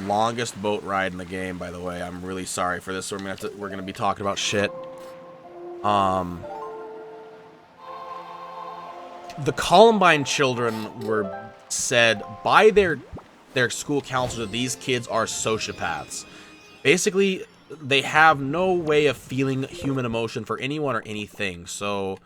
longest boat ride in the game, by the way. I'm really sorry for this. We're gonna be talking about shit. The Columbine children were said by their school counselor that these kids are sociopaths. Basically, they have no way of feeling human emotion for anyone or anything. So,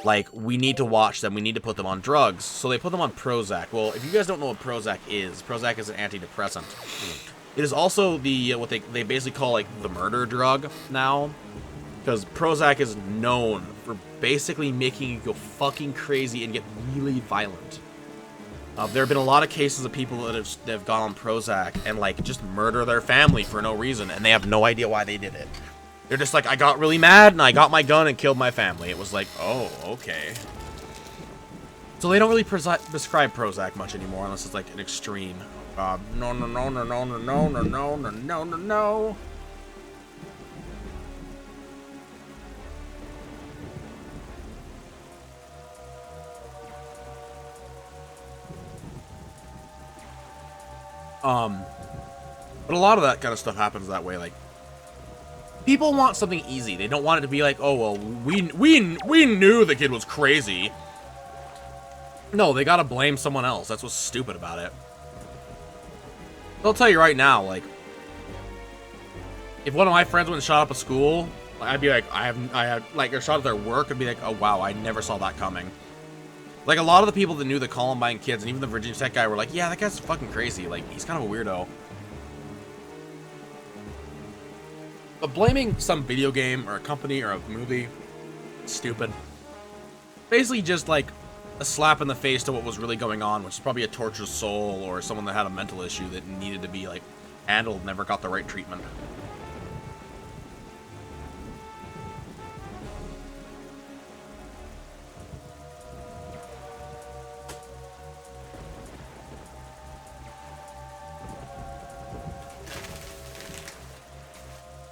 like, we need to watch them. We need to put them on drugs. So they put them on Prozac. Well, if you guys don't know what Prozac is an antidepressant. It is also the what they basically call like the murder drug now. Because Prozac is known for basically making you go fucking crazy and get really violent. There have been a lot of cases of people that have gone on Prozac and, like, just murder their family for no reason, and they have no idea why they did it. They're just like, I got really mad, and I got my gun and killed my family. It was like, oh, okay. So they don't really prescribe Prozac much anymore, unless it's, like, an extreme. No, no, no, no, no, no, no, no, no, no, no, no, no. But a lot of that kind of stuff happens that way. Like, people want something easy. They don't want it to be like, oh, well, we knew the kid was crazy. No, they gotta blame someone else. That's what's stupid about it. I'll tell you right now, like, if one of my friends went and shot up a school, I'd be like, I have, like, or shot at their work, I'd be like, oh, wow, I never saw that coming. Like, a lot of the people that knew the Columbine kids, and even the Virginia Tech guy, were like, yeah, that guy's fucking crazy. Like, he's kind of a weirdo. But blaming some video game, or a company, or a movie, stupid. Basically just, like, a slap in the face to what was really going on, which is probably a tortured soul, or someone that had a mental issue that needed to be, like, handled, never got the right treatment.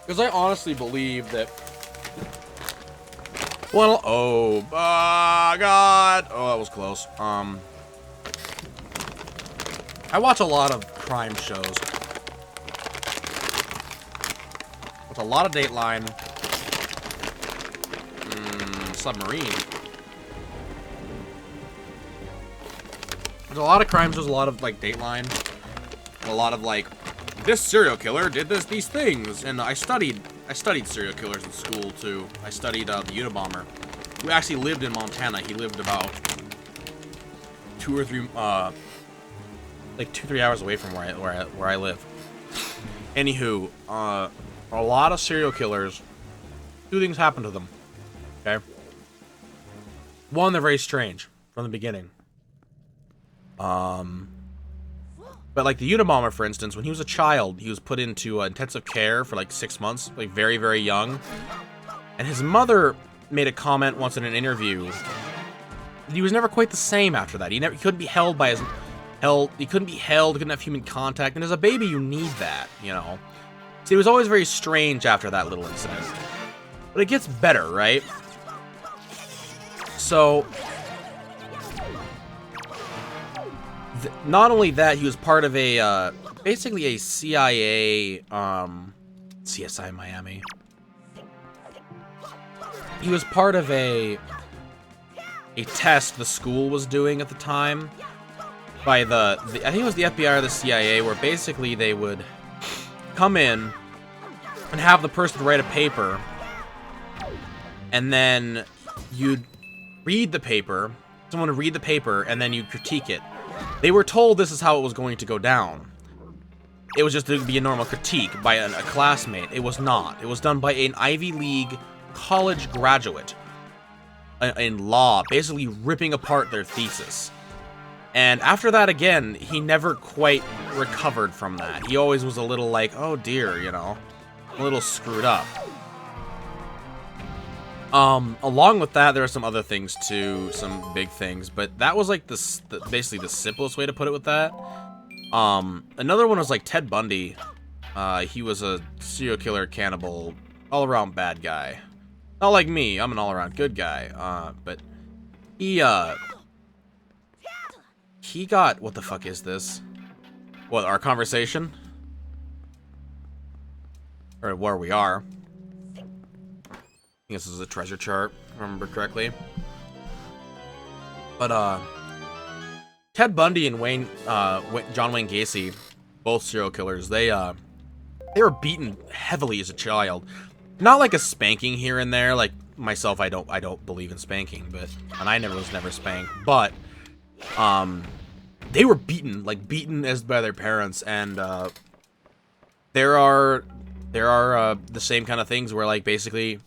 Because I honestly believe that... Well, oh, God. Oh, that was close. I watch a lot of crime shows. With a lot of Dateline. Submarine. There's a lot of crime shows, a lot of, like, Dateline. A lot of, like... This serial killer did these things, and I studied serial killers in school too. I studied the Unabomber, who actually lived in Montana. He lived about 2 or 3, like 2-3 hours away from where I live. Anywho, a lot of serial killers, 2 things happen to them. Okay, one, they're very strange from the beginning. But, like, the Unabomber, for instance, when he was a child, he was put into intensive care for, like, 6 months, like, very, very young. And his mother made a comment once in an interview. He was never quite the same after that. He couldn't be held by he couldn't be held, couldn't have human contact. And as a baby, you need that, you know? So he was always very strange after that little incident. But it gets better, right? So... not only that, he was part of a, basically a CIA, CSI Miami. He was part of a test the school was doing at the time by I think it was the FBI or the CIA, where basically they would come in and have the person write a paper, and then you'd read the paper, someone would read the paper, and then you'd critique it. They were told this is how it was going to go down. It was just to be a normal critique by a classmate. It was not. It was done by an Ivy League college graduate in law, basically ripping apart their thesis. And after that, again, he never quite recovered from that. He always was a little like, oh dear, you know, a little screwed up. Along with that, there are some other things too, some big things, but that was like basically the simplest way to put it with that. Another one was like Ted Bundy. He was a serial killer, cannibal, all-around bad guy. Not like me, I'm an all-around good guy. But he got, what the fuck is this? What, our conversation? or where we are. I think this is a treasure chart, if I remember correctly. But Ted Bundy and John Wayne Gacy, both serial killers, they were beaten heavily as a child. Not like a spanking here and there. Like myself, I don't believe in spanking, and I was never spanked. But they were beaten as by their parents, and there are the same kind of things where, like, basically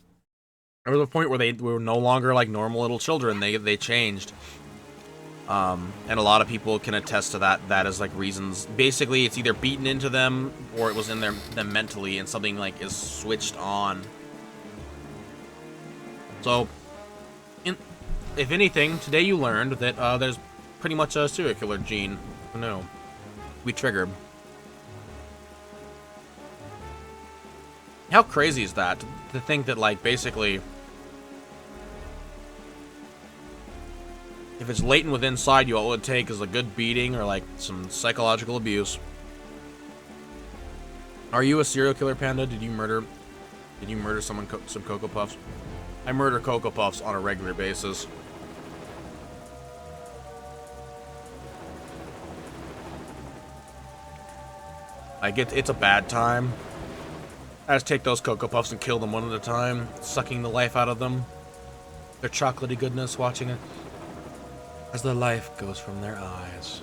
there was a point where they were no longer like normal little children. They changed. And a lot of people can attest to that. That is like reasons. Basically, it's either beaten into them or it was in them mentally, and something like is switched on. So, if anything, today you learned that there's pretty much a serial killer gene. No, we triggered. How crazy is that to think that, like, basically, if it's latent within inside you, all it would take is a good beating or, like, some psychological abuse. Are you a serial killer, Panda? Did you murder someone, some Cocoa Puffs? I murder Cocoa Puffs on a regular basis. It's a bad time. I just take those Cocoa Puffs and kill them one at a time, sucking the life out of them. Their chocolatey goodness, watching it as the life goes from their eyes.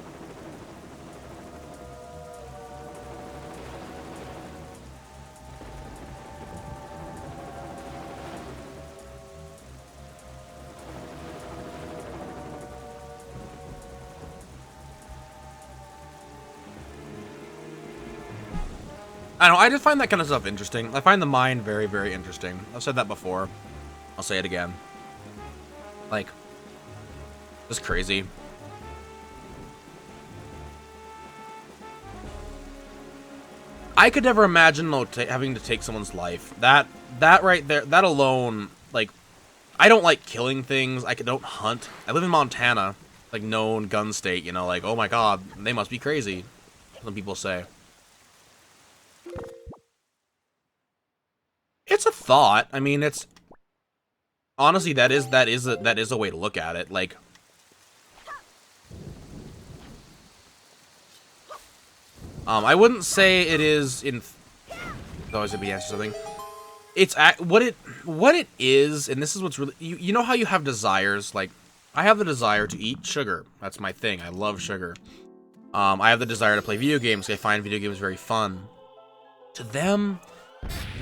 I don't know, I just find that kind of stuff interesting. I find the mind very, very interesting. I've said that before. I'll say it again. Like, just crazy. I could never imagine, though, having to take someone's life. That right there, that alone, like, I don't like killing things. I don't hunt. I live in Montana, like, known gun state, you know, like, oh my god, they must be crazy, some people say. It's a thought. I mean, it's honestly that is a way to look at it. Like, I wouldn't say it is in. Always gonna be answer something. It's what it is, and this is what's really. You know how you have desires. Like, I have the desire to eat sugar. That's my thing. I love sugar. I have the desire to play video games. I find video games very fun. To them,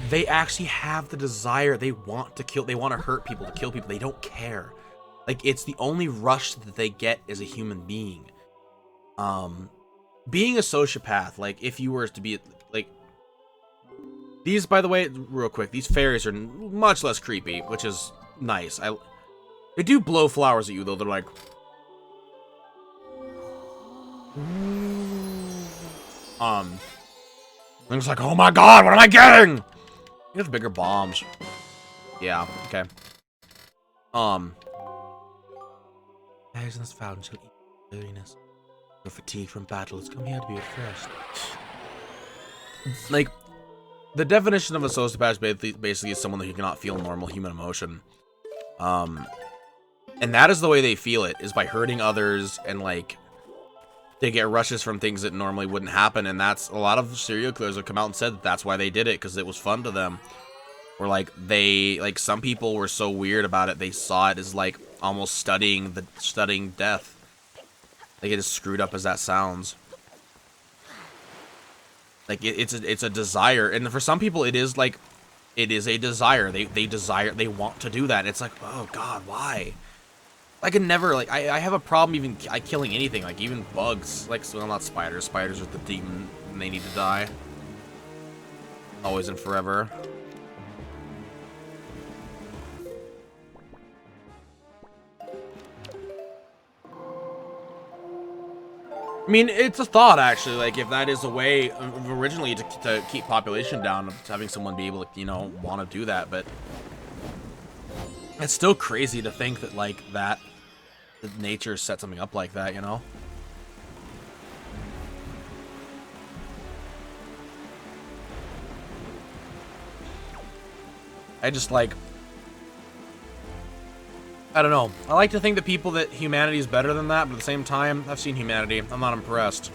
they actually have the desire. They want to kill. They want to hurt people, to kill people. They don't care. Like, it's the only rush that they get as a human being. Being a sociopath, like, if you were to be, like, these, by the way, real quick, these fairies are much less creepy, which is nice. They do blow flowers at you, though. They're like, I'm just like, oh my god, what am I getting? You have bigger bombs. Yeah, okay. Guys in this fountain shall eat weariness. You're fatigued from battle. It's come here to be refreshed. Like, the definition of a sociopath basically is someone who cannot feel normal human emotion. And that is the way they feel it, is by hurting others, and, like, they get rushes from things that normally wouldn't happen. And that's, a lot of serial killers have come out and said that that's why they did it, because it was fun to them. Or, like, some people were so weird about it, they saw it as, like, almost studying death. Like, it as screwed up as that sounds. Like, it's a desire, and for some people it is, like, it is a desire. They want to do that. It's like, oh god, why? I can never, like, I have a problem even killing anything, like, even bugs. Like, well, not spiders. Spiders are the demon, and they need to die. Always and forever. I mean, it's a thought, actually, like, if that is a way originally to keep population down, having someone be able to, you know, want to do that, but it's still crazy to think that, like, that nature set something up like that, you know? I just like... I don't know. I like to think that humanity is better than that, but at the same time, I've seen humanity. I'm not impressed.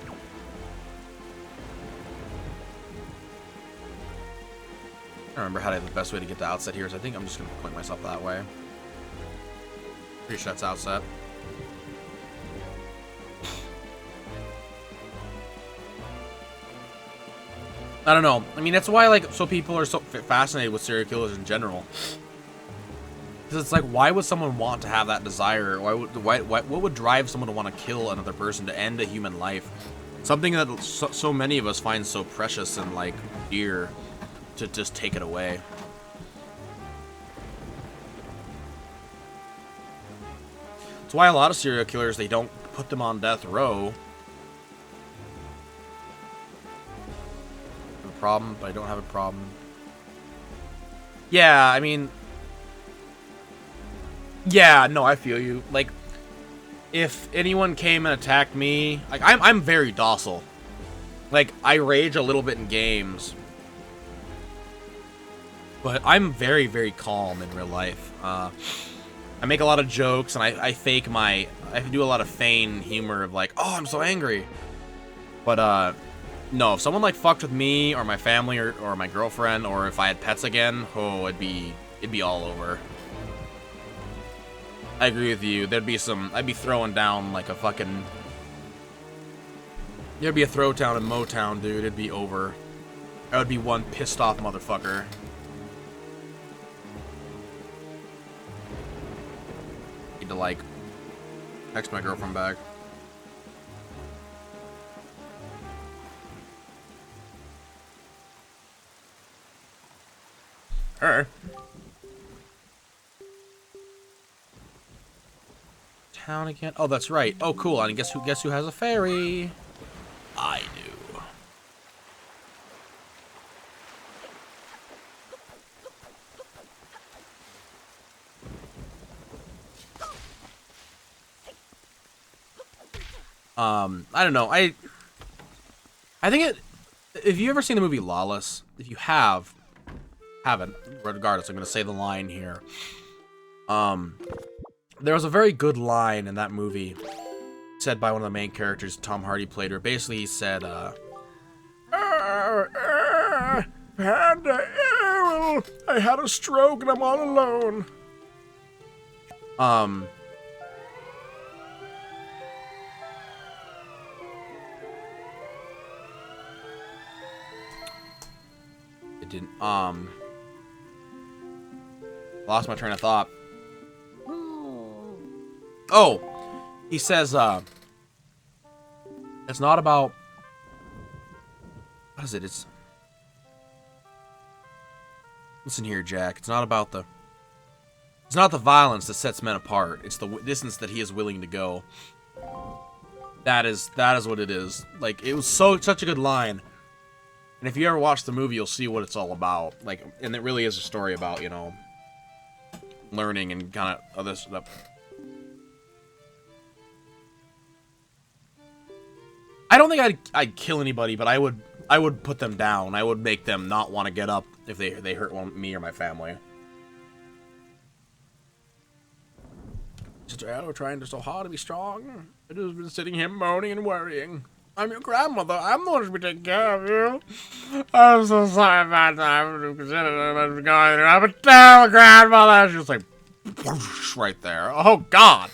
I don't remember how the best way to get to outset here is. I think I'm just going to point myself that way. Pretty sure that's outset. I don't know. I mean, that's why, like, so people are so fascinated with serial killers in general. Because it's like, why would someone want to have that desire? What would drive someone to want to kill another person, to end a human life? Something that so many of us find so precious and, like, dear, to just take it away. That's why a lot of serial killers, they don't put them on death row. Problem, but I don't have a problem. Yeah, I mean, yeah, no, I feel you. Like, if anyone came and attacked me, like, I'm very docile. Like, I rage a little bit in games, but I'm very, very calm in real life. I make a lot of jokes, and I do a lot of feign humor of like, oh, I'm so angry. But, no, if someone, like, fucked with me, or my family, or my girlfriend, or if I had pets again, oh, it'd be all over. I agree with you. I'd be throwing down, like, a fucking... There'd be a throwdown in Motown, dude. It'd be over. I would be one pissed off motherfucker. Need to, like, text my girlfriend back. Her. Town again? Oh, that's right. Oh, cool. And guess who has a ferry? I do. I don't know. I think if you ever seen the movie Lawless, if you haven't, regardless, I'm gonna say the line here. There was a very good line in that movie said by one of the main characters Tom Hardy played, where basically he said, Panda, I had a stroke and I'm all alone. It didn't, lost my train of thought. Oh, he says, it's not about, what is it? Listen here, Jack. It's not the violence that sets men apart. It's the distance that he is willing to go. That is what it is. Like, it was such a good line. And if you ever watch the movie, you'll see what it's all about. Like, and it really is a story about, you know, learning and kind of other stuff. I don't think I'd kill anybody, but I would put them down. I would make them not want to get up if they hurt me or my family. Sister Addo trying so hard to be strong. I've just been sitting here moaning and worrying. I'm your grandmother. I'm the one who's been taking care of you. I'm so sorry about that. I'm going through. I'm a terrible grandmother. She was like, right there. Oh God.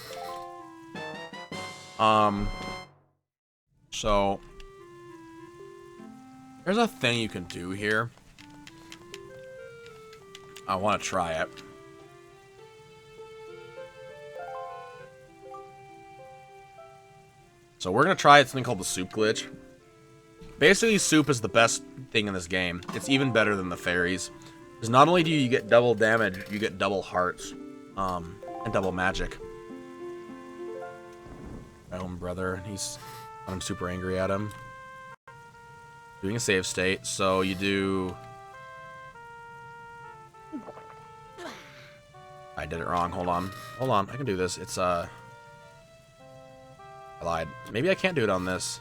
So there's a thing you can do here. I want to try it. So we're going to try something called the soup glitch. Basically, soup is the best thing in this game. It's even better than the fairies. Because not only do you get double damage, you get double hearts. And double magic. My own brother, I'm super angry at him. Doing a save state, so you do... I did it wrong, hold on, I can do this. It's, I lied. Maybe I can't do it on this.